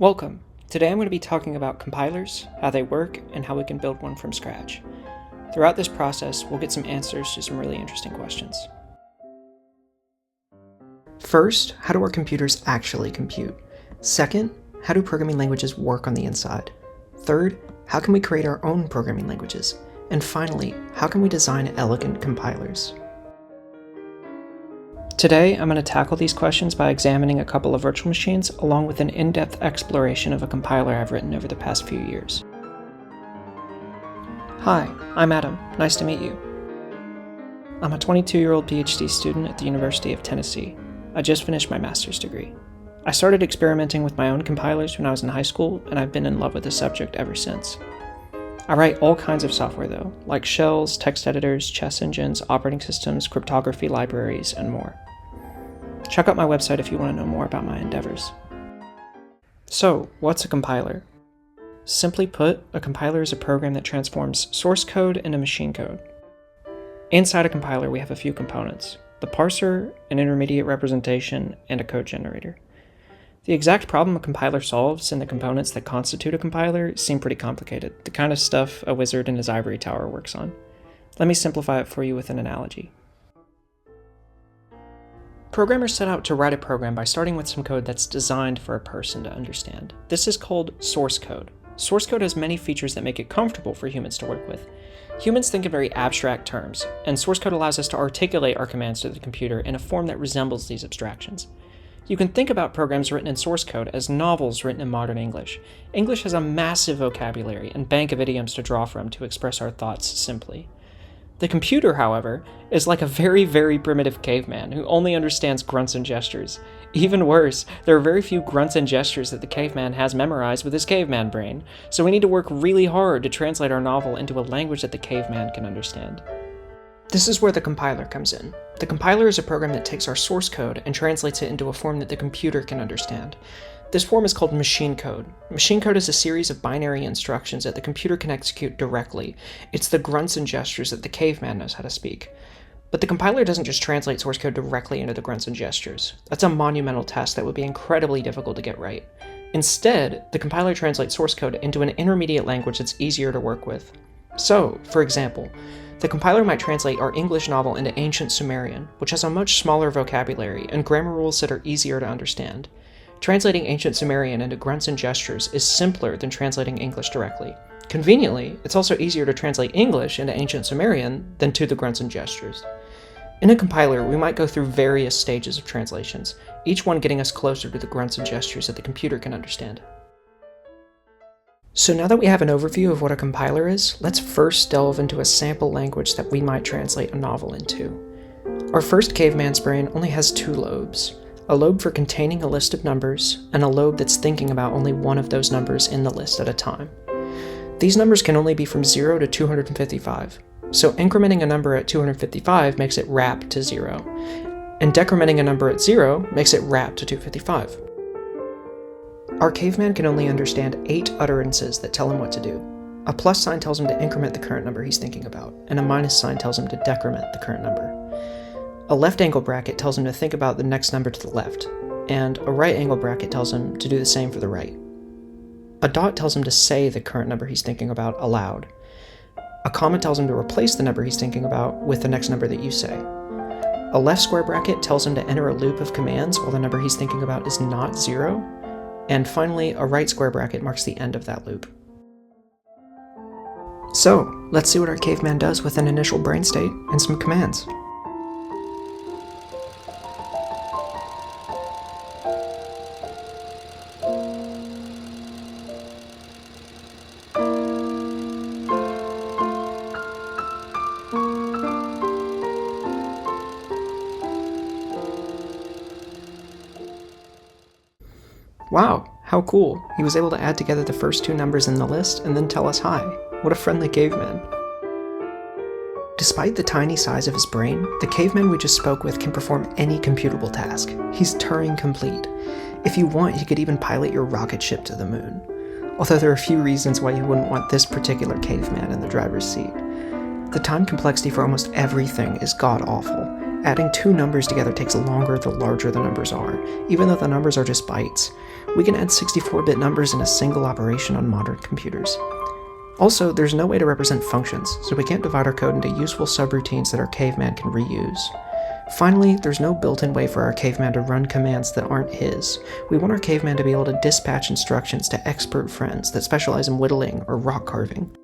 Welcome! Today I'm going to be talking about compilers, how they work, and how we can build one from scratch. Throughout this process, we'll get some answers to some really interesting questions. First, how do our computers actually compute? Second, how do programming languages work on the inside? Third, how can we create our own programming languages? And finally, how can we design elegant compilers? Today, I'm going to tackle these questions by examining a couple of virtual machines, along with an in-depth exploration of a compiler I've written over the past few years. Hi, I'm Adam. Nice to meet you. I'm a 22-year-old PhD student at the University of Tennessee. I just finished my master's degree. I started experimenting with my own compilers when I was in high school, and I've been in love with the subject ever since. I write all kinds of software though, like shells, text editors, chess engines, operating systems, cryptography libraries, and more. Check out my website if you want to know more about my endeavors. So, what's a compiler? Simply put, a compiler is a program that transforms source code into machine code. Inside a compiler, we have a few components: the parser, an intermediate representation, and a code generator. The exact problem a compiler solves and the components that constitute a compiler seem pretty complicated, the kind of stuff a wizard in his ivory tower works on. Let me simplify it for you with an analogy. Programmers set out to write a program by starting with some code that's designed for a person to understand. This is called source code. Source code has many features that make it comfortable for humans to work with. Humans think in very abstract terms, and source code allows us to articulate our commands to the computer in a form that resembles these abstractions. You can think about programs written in source code as novels written in modern English. English has a massive vocabulary and bank of idioms to draw from to express our thoughts simply. The computer, however, is like a very, very primitive caveman who only understands grunts and gestures. Even worse, there are very few grunts and gestures that the caveman has memorized with his caveman brain, so we need to work really hard to translate our novel into a language that the caveman can understand. This is where the compiler comes in. The compiler is a program that takes our source code and translates it into a form that the computer can understand. This form is called machine code. Machine code is a series of binary instructions that the computer can execute directly. It's the grunts and gestures that the caveman knows how to speak. But the compiler doesn't just translate source code directly into the grunts and gestures. That's a monumental task that would be incredibly difficult to get right. Instead, the compiler translates source code into an intermediate language that's easier to work with. So, for example, the compiler might translate our English novel into Ancient Sumerian, which has a much smaller vocabulary and grammar rules that are easier to understand. Translating Ancient Sumerian into grunts and gestures is simpler than translating English directly. Conveniently, it's also easier to translate English into Ancient Sumerian than to the grunts and gestures. In a compiler, we might go through various stages of translations, each one getting us closer to the grunts and gestures that the computer can understand. So now that we have an overview of what a compiler is, let's first delve into a sample language that we might translate a novel into. Our first caveman's brain only has two lobes. A lobe for containing a list of numbers, and a lobe that's thinking about only one of those numbers in the list at a time. These numbers can only be from 0 to 255, so incrementing a number at 255 makes it wrap to 0, and decrementing a number at 0 makes it wrap to 255. Our caveman can only understand 8 utterances that tell him what to do. A plus sign tells him to increment the current number he's thinking about, and a minus sign tells him to decrement the current number. A left angle bracket tells him to think about the next number to the left, and a right angle bracket tells him to do the same for the right. A dot tells him to say the current number he's thinking about aloud. A comma tells him to replace the number he's thinking about with the next number that you say. A left square bracket tells him to enter a loop of commands while the number he's thinking about is not 0. And finally, a right square bracket marks the end of that loop. So, let's see what our caveman does with an initial brain state and some commands. Wow, how cool. He was able to add together the first two numbers in the list and then tell us hi. What a friendly caveman. Despite the tiny size of his brain, the caveman we just spoke with can perform any computable task. He's Turing complete. If you want, he could even pilot your rocket ship to the moon. Although there are a few reasons why you wouldn't want this particular caveman in the driver's seat. The time complexity for almost everything is god-awful, Adding two numbers together takes longer the larger the numbers are, even though the numbers are just bytes. We can add 64-bit numbers in a single operation on modern computers. Also, there's no way to represent functions, so we can't divide our code into useful subroutines that our caveman can reuse. Finally, there's no built-in way for our caveman to run commands that aren't his. We want our caveman to be able to dispatch instructions to expert friends that specialize in whittling or rock carving.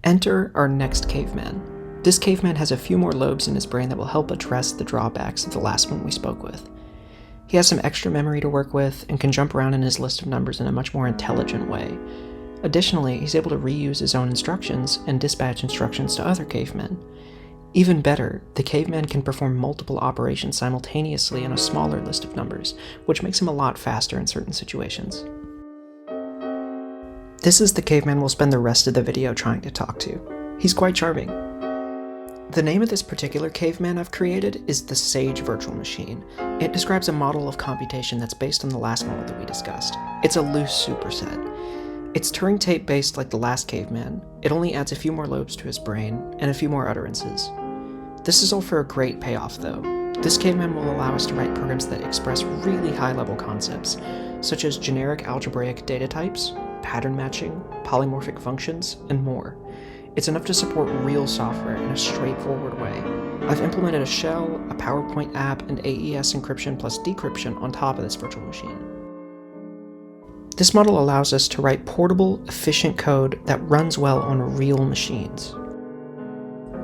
Enter our next caveman. This caveman has a few more lobes in his brain that will help address the drawbacks of the last one we spoke with. He has some extra memory to work with and can jump around in his list of numbers in a much more intelligent way. Additionally, he's able to reuse his own instructions and dispatch instructions to other cavemen. Even better, the caveman can perform multiple operations simultaneously in a smaller list of numbers, which makes him a lot faster in certain situations. This is the caveman we'll spend the rest of the video trying to talk to. He's quite charming. The name of this particular caveman I've created is the Sage Virtual Machine. It describes a model of computation that's based on the last model that we discussed. It's a loose superset. It's Turing tape based like the last caveman. It only adds a few more lobes to his brain and a few more utterances. This is all for a great payoff though. This caveman will allow us to write programs that express really high-level concepts, such as generic algebraic data types, pattern matching, polymorphic functions, and more. It's enough to support real software in a straightforward way. I've implemented a shell, a PowerPoint app, and AES encryption plus decryption on top of this virtual machine. This model allows us to write portable, efficient code that runs well on real machines.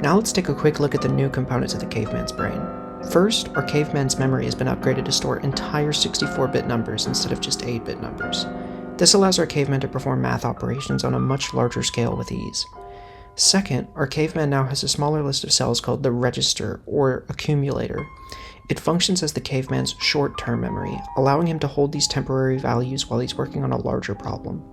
Now let's take a quick look at the new components of the caveman's brain. First, our caveman's memory has been upgraded to store entire 64-bit numbers instead of just 8-bit numbers. This allows our caveman to perform math operations on a much larger scale with ease. Second, our caveman now has a smaller list of cells called the register, or accumulator. It functions as the caveman's short-term memory, allowing him to hold these temporary values while he's working on a larger problem.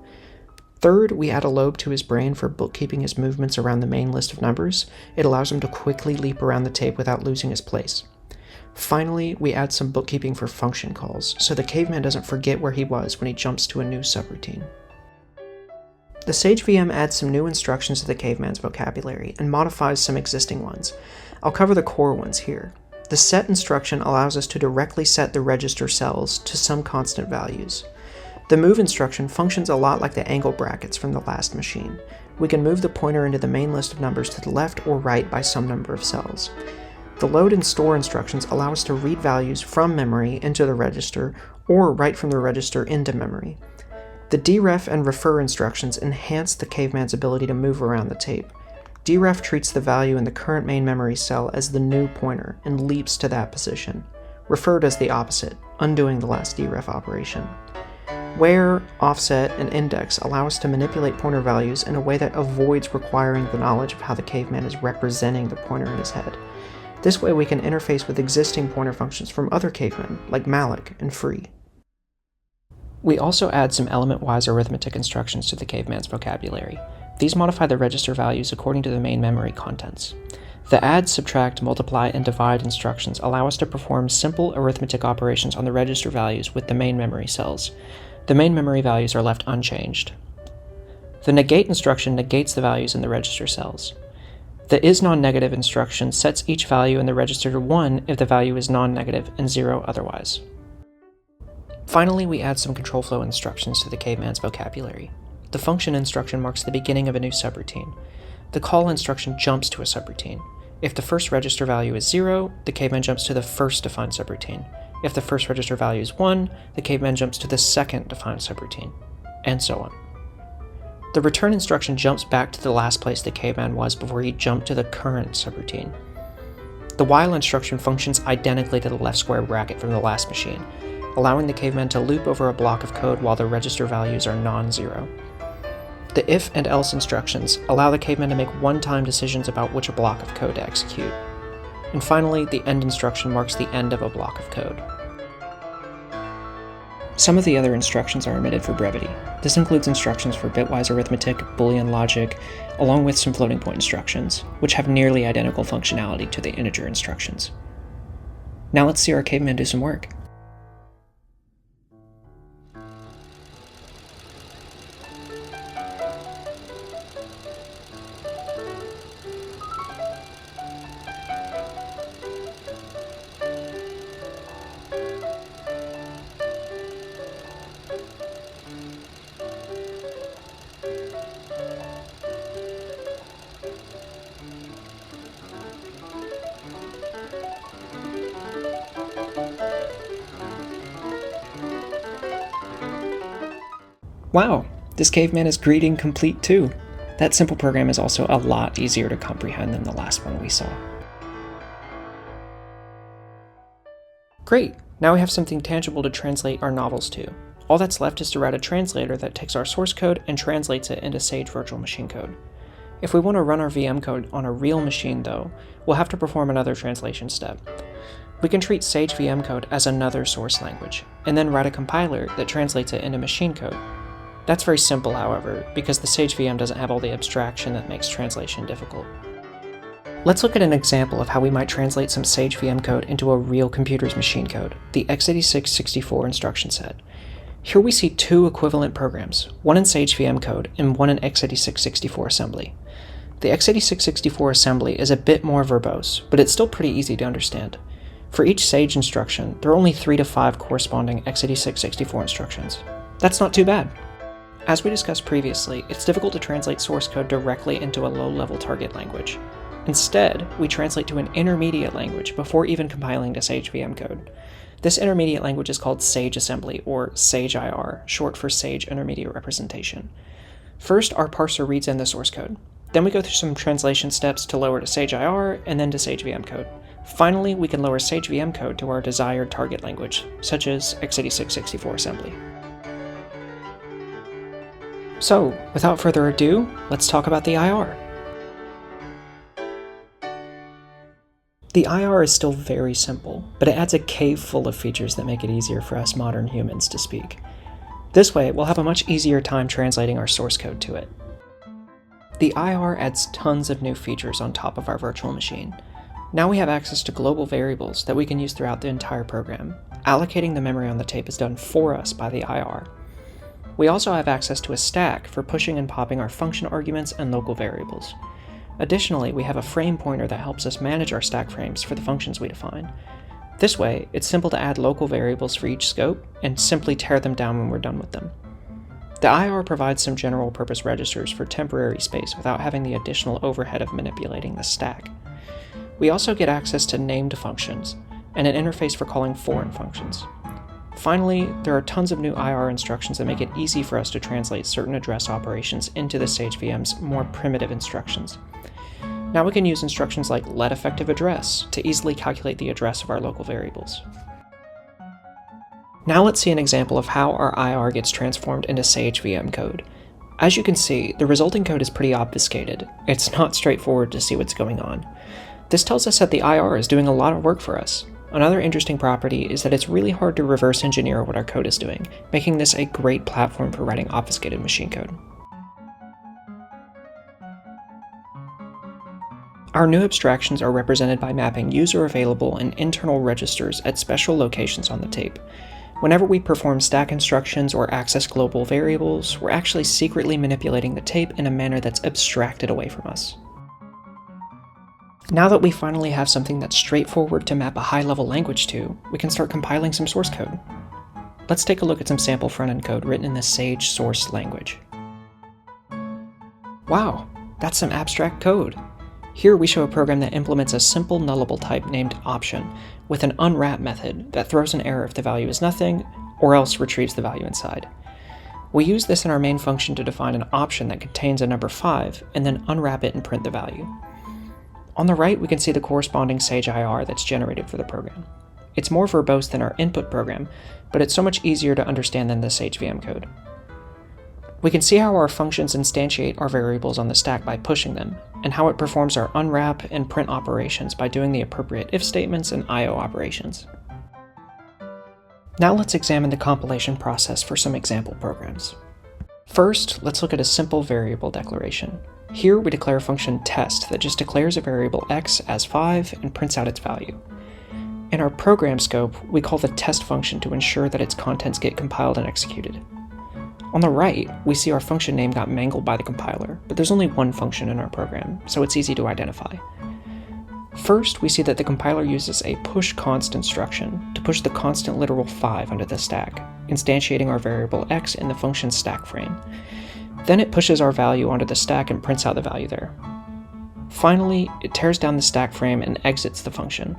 Third, we add a lobe to his brain for bookkeeping his movements around the main list of numbers. It allows him to quickly leap around the tape without losing his place. Finally, we add some bookkeeping for function calls, so the caveman doesn't forget where he was when he jumps to a new subroutine. The Sage VM adds some new instructions to the caveman's vocabulary and modifies some existing ones. I'll cover the core ones here. The set instruction allows us to directly set the register cells to some constant values. The move instruction functions a lot like the angle brackets from the last machine. We can move the pointer into the main list of numbers to the left or right by some number of cells. The load and store instructions allow us to read values from memory into the register or write from the register into memory. The deref and refer instructions enhance the caveman's ability to move around the tape. Deref treats the value in the current main memory cell as the new pointer and leaps to that position. Refer does the opposite, undoing the last deref operation. Where, offset, and index allow us to manipulate pointer values in a way that avoids requiring the knowledge of how the caveman is representing the pointer in his head. This way we can interface with existing pointer functions from other cavemen, like malloc and free. We also add some element-wise arithmetic instructions to the caveman's vocabulary. These modify the register values according to the main memory contents. The add, subtract, multiply, and divide instructions allow us to perform simple arithmetic operations on the register values with the main memory cells. The main memory values are left unchanged. The negate instruction negates the values in the register cells. The is non-negative instruction sets each value in the register to 1 if the value is non-negative and 0 otherwise. Finally, we add some control flow instructions to the caveman's vocabulary. The function instruction marks the beginning of a new subroutine. The call instruction jumps to a subroutine. If the first register value is 0, the caveman jumps to the first defined subroutine. If the first register value is 1, the caveman jumps to the second defined subroutine, and so on. The return instruction jumps back to the last place the caveman was before he jumped to the current subroutine. The while instruction functions identically to the left square bracket from the last machine, allowing the caveman to loop over a block of code while the register values are non-zero. The if and else instructions allow the caveman to make one-time decisions about which block of code to execute. And finally, the end instruction marks the end of a block of code. Some of the other instructions are omitted for brevity. This includes instructions for bitwise arithmetic, Boolean logic, along with some floating point instructions, which have nearly identical functionality to the integer instructions. Now let's see our caveman do some work. Wow, this caveman is greeting complete too. That simple program is also a lot easier to comprehend than the last one we saw. Great, now we have something tangible to translate our novels to. All that's left is to write a translator that takes our source code and translates it into Sage virtual machine code. If we want to run our VM code on a real machine though, we'll have to perform another translation step. We can treat Sage VM code as another source language, and then write a compiler that translates it into machine code. That's very simple, however, because the Sage VM doesn't have all the abstraction that makes translation difficult. Let's look at an example of how we might translate some Sage VM code into a real computer's machine code, the x86-64 instruction set. Here we see two equivalent programs, one in Sage VM code and one in x86-64 assembly. The x86-64 assembly is a bit more verbose, but it's still pretty easy to understand. For each Sage instruction, there are only 3 to 5 corresponding x86-64 instructions. That's not too bad. As we discussed previously, it's difficult to translate source code directly into a low-level target language. Instead, we translate to an intermediate language before even compiling to Sage VM code. This intermediate language is called Sage Assembly, or Sage IR, short for Sage Intermediate Representation. First, our parser reads in the source code. Then we go through some translation steps to lower to Sage IR and then to Sage VM code. Finally, we can lower Sage VM code to our desired target language, such as x86-64 assembly. So, without further ado, let's talk about the IR. The IR is still very simple, but it adds a cave full of features that make it easier for us modern humans to speak. This way, we'll have a much easier time translating our source code to it. The IR adds tons of new features on top of our virtual machine. Now we have access to global variables that we can use throughout the entire program. Allocating the memory on the tape is done for us by the IR. We also have access to a stack for pushing and popping our function arguments and local variables. Additionally, we have a frame pointer that helps us manage our stack frames for the functions we define. This way, it's simple to add local variables for each scope and simply tear them down when we're done with them. The IR provides some general purpose registers for temporary space without having the additional overhead of manipulating the stack. We also get access to named functions and an interface for calling foreign functions. Finally, there are tons of new IR instructions that make it easy for us to translate certain address operations into the Sage VM's more primitive instructions. Now we can use instructions like let effective address to easily calculate the address of our local variables. Now let's see an example of how our IR gets transformed into Sage VM code. As you can see, the resulting code is pretty obfuscated. It's not straightforward to see what's going on. This tells us that the IR is doing a lot of work for us. Another interesting property is that it's really hard to reverse engineer what our code is doing, making this a great platform for writing obfuscated machine code. Our new abstractions are represented by mapping user-available and internal registers at special locations on the tape. Whenever we perform stack instructions or access global variables, we're actually secretly manipulating the tape in a manner that's abstracted away from us. Now that we finally have something that's straightforward to map a high-level language to, we can start compiling some source code. Let's take a look at some sample front-end code written in the Sage source language. Wow, that's some abstract code. Here we show a program that implements a simple nullable type named option with an unwrap method that throws an error if the value is nothing, or else retrieves the value inside. We use this in our main function to define an option that contains a number 5, and then unwrap it and print the value. On the right, we can see the corresponding Sage IR that's generated for the program. It's more verbose than our input program, but it's so much easier to understand than the Sage VM code. We can see how our functions instantiate our variables on the stack by pushing them, and how it performs our unwrap and print operations by doing the appropriate if statements and IO operations. Now let's examine the compilation process for some example programs. First, let's look at a simple variable declaration. Here we declare a function test that just declares a variable x as 5 and prints out its value. In our program scope, we call the test function to ensure that its contents get compiled and executed. On the right, we see our function name got mangled by the compiler, but there's only one function in our program, so it's easy to identify. First, we see that the compiler uses a push const instruction to push the constant literal 5 under the stack. instantiating our variable x in the function stack frame. Then it pushes our value onto the stack and prints out the value there. Finally, it tears down the stack frame and exits the function.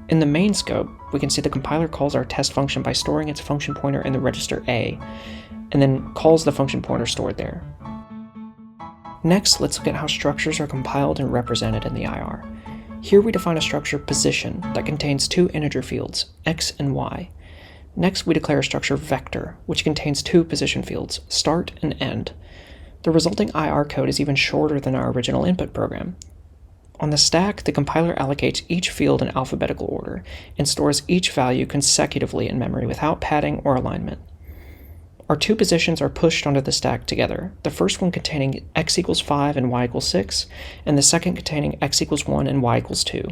In the main scope, we can see the compiler calls our test function by storing its function pointer in the register A, and then calls the function pointer stored there. Next, let's look at how structures are compiled and represented in the IR. Here we define a structure position that contains two integer fields, x and y. Next, we declare a structure vector, which contains two position fields, start and end. The resulting IR code is even shorter than our original input program. On the stack, the compiler allocates each field in alphabetical order and stores each value consecutively in memory without padding or alignment. Our two positions are pushed onto the stack together, the first one containing x equals 5 and y equals 6, and the second containing x equals 1 and y equals 2.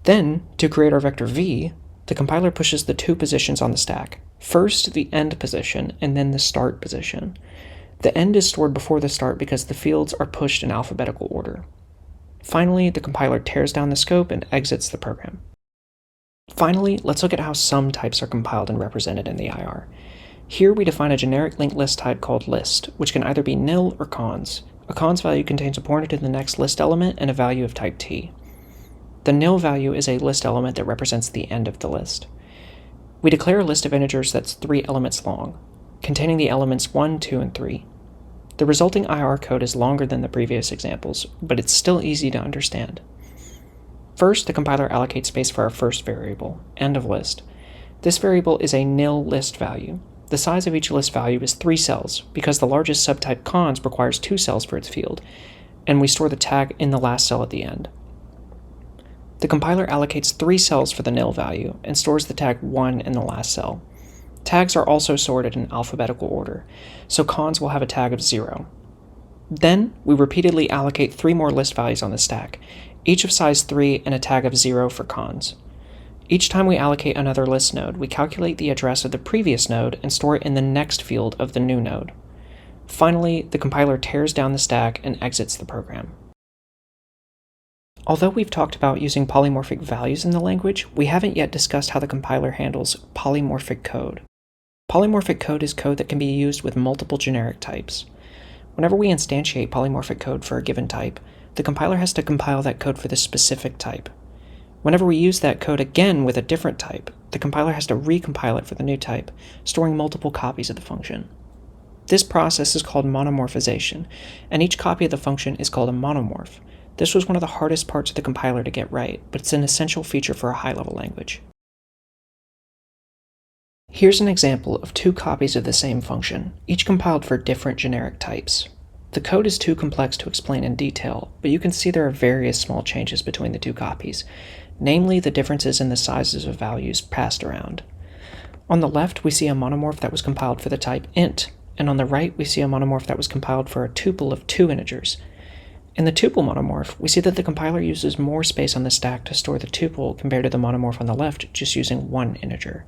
Then, to create our vector v, the compiler pushes the two positions on the stack, first the end position and then the start position. The end is stored before the start because the fields are pushed in alphabetical order. Finally, the compiler tears down the scope and exits the program. Finally, let's look at how sum types are compiled and represented in the IR. Here we define a generic linked list type called list, which can either be nil or cons. A cons value contains a pointer to the next list element and a value of type t. The nil value is a list element that represents the end of the list. We declare a list of integers that's 3 elements long, containing the elements 1, 2, and 3. The resulting IR code is longer than the previous examples, but it's still easy to understand. First, the compiler allocates space for our first variable, end of list. This variable is a nil list value. The size of each list value is 3 cells, because the largest subtype cons requires 2 cells for its field, and we store the tag in the last cell at the end. The compiler allocates 3 cells for the nil value, and stores the tag 1 in the last cell. Tags are also sorted in alphabetical order, so cons will have a tag of 0. Then, we repeatedly allocate 3 more list values on the stack, each of size 3 and a tag of 0 for cons. Each time we allocate another list node, we calculate the address of the previous node and store it in the next field of the new node. Finally, the compiler tears down the stack and exits the program. Although we've talked about using polymorphic values in the language, we haven't yet discussed how the compiler handles polymorphic code. Polymorphic code is code that can be used with multiple generic types. Whenever we instantiate polymorphic code for a given type, the compiler has to compile that code for the specific type. Whenever we use that code again with a different type, the compiler has to recompile it for the new type, storing multiple copies of the function. This process is called monomorphization, and each copy of the function is called a monomorph. This was one of the hardest parts of the compiler to get right, but it's an essential feature for a high-level language. Here's an example of 2 copies of the same function, each compiled for different generic types. The code is too complex to explain in detail, but you can see there are various small changes between the 2 copies, namely the differences in the sizes of values passed around. On the left, we see a monomorph that was compiled for the type int, and on the right, we see a monomorph that was compiled for a tuple of 2 integers. In the tuple monomorph, we see that the compiler uses more space on the stack to store the tuple compared to the monomorph on the left, just using 1 integer.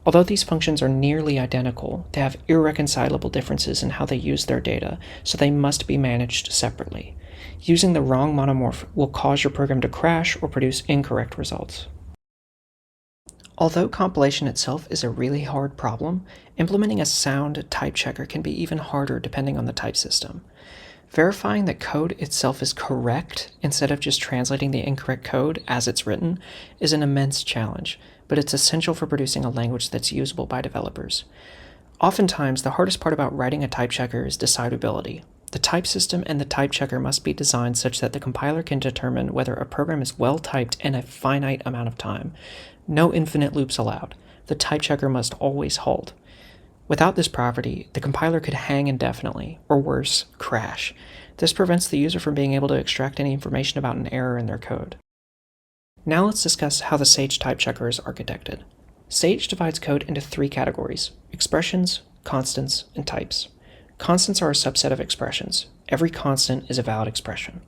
Although these functions are nearly identical, they have irreconcilable differences in how they use their data, so they must be managed separately. Using the wrong monomorph will cause your program to crash or produce incorrect results. Although compilation itself is a really hard problem, implementing a sound type checker can be even harder depending on the type system. Verifying that code itself is correct instead of just translating the incorrect code as it's written is an immense challenge, but it's essential for producing a language that's usable by developers. Oftentimes, the hardest part about writing a type checker is decidability. The type system and the type checker must be designed such that the compiler can determine whether a program is well typed in a finite amount of time. No infinite loops allowed. The type checker must always halt. Without this property, the compiler could hang indefinitely, or worse, crash. This prevents the user from being able to extract any information about an error in their code. Now let's discuss how the Sage type checker is architected. Sage divides code into 3 categories: expressions, constants, and types. Constants are a subset of expressions. Every constant is a valid expression.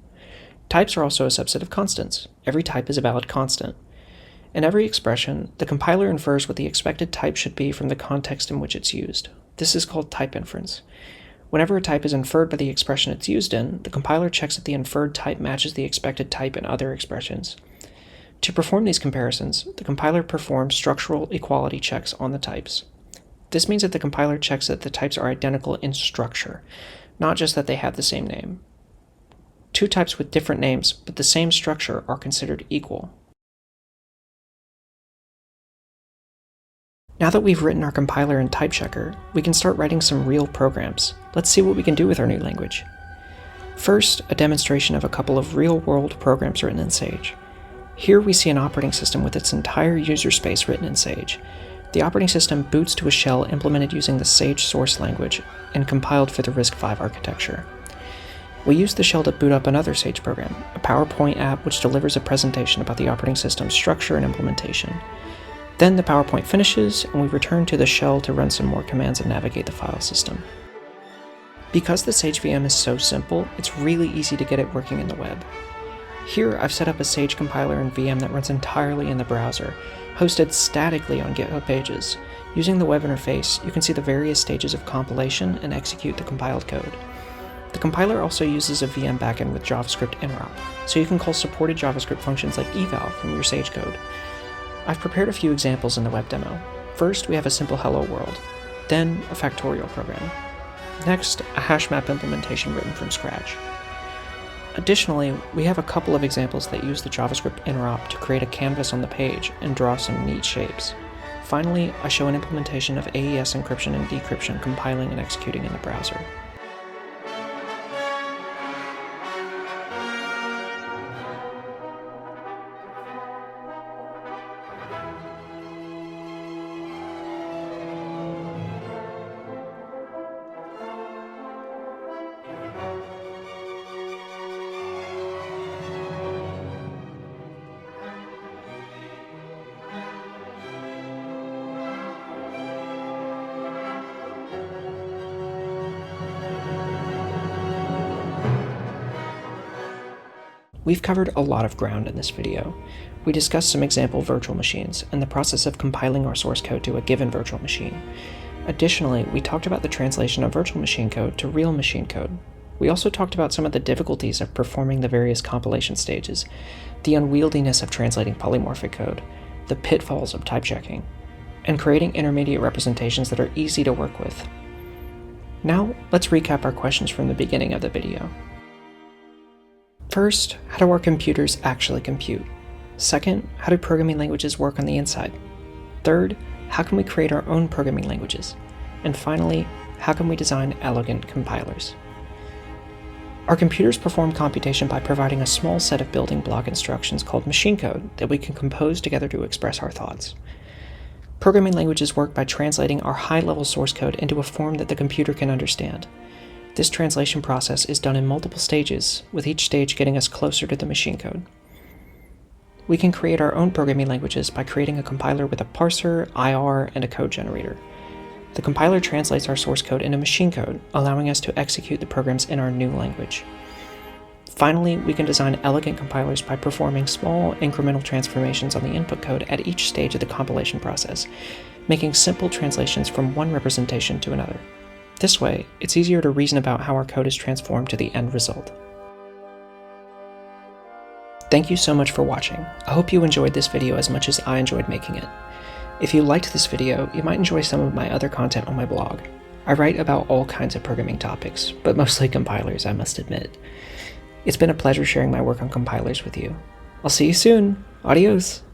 Types are also a subset of constants. Every type is a valid constant. In every expression, the compiler infers what the expected type should be from the context in which it's used. This is called type inference. Whenever a type is inferred by the expression it's used in, the compiler checks that the inferred type matches the expected type in other expressions. To perform these comparisons, the compiler performs structural equality checks on the types. This means that the compiler checks that the types are identical in structure, not just that they have the same name. Two types with different names but the same structure are considered equal. Now that we've written our compiler and type checker, we can start writing some real programs. Let's see what we can do with our new language. First, a demonstration of a couple of real-world programs written in Sage. Here we see an operating system with its entire user space written in Sage. The operating system boots to a shell implemented using the Sage source language and compiled for the RISC-V architecture. We use the shell to boot up another Sage program, a PowerPoint app which delivers a presentation about the operating system's structure and implementation. Then the PowerPoint finishes, and we return to the shell to run some more commands and navigate the file system. Because the Sage VM is so simple, it's really easy to get it working in the web. Here I've set up a Sage compiler and VM that runs entirely in the browser, hosted statically on GitHub pages. Using the web interface, you can see the various stages of compilation and execute the compiled code. The compiler also uses a VM backend with JavaScript interop, so you can call supported JavaScript functions like eval from your Sage code. I've prepared a few examples in the web demo. First, we have a simple hello world, then a factorial program. Next, a hash map implementation written from scratch. Additionally, we have a couple of examples that use the JavaScript interop to create a canvas on the page and draw some neat shapes. Finally, I show an implementation of AES encryption and decryption compiling and executing in the browser. We've covered a lot of ground in this video. We discussed some example virtual machines and the process of compiling our source code to a given virtual machine. Additionally, we talked about the translation of virtual machine code to real machine code. We also talked about some of the difficulties of performing the various compilation stages, the unwieldiness of translating polymorphic code, the pitfalls of type checking, and creating intermediate representations that are easy to work with. Now, let's recap our questions from the beginning of the video. First, how do our computers actually compute? Second, how do programming languages work on the inside? Third, how can we create our own programming languages? And finally, how can we design elegant compilers? Our computers perform computation by providing a small set of building block instructions called machine code that we can compose together to express our thoughts. Programming languages work by translating our high-level source code into a form that the computer can understand. This translation process is done in multiple stages, with each stage getting us closer to the machine code. We can create our own programming languages by creating a compiler with a parser, IR, and a code generator. The compiler translates our source code into machine code, allowing us to execute the programs in our new language. Finally, we can design elegant compilers by performing small, incremental transformations on the input code at each stage of the compilation process, making simple translations from one representation to another. This way, it's easier to reason about how our code is transformed to the end result. Thank you so much for watching. I hope you enjoyed this video as much as I enjoyed making it. If you liked this video, you might enjoy some of my other content on my blog. I write about all kinds of programming topics, but mostly compilers, I must admit. It's been a pleasure sharing my work on compilers with you. I'll see you soon. Adios!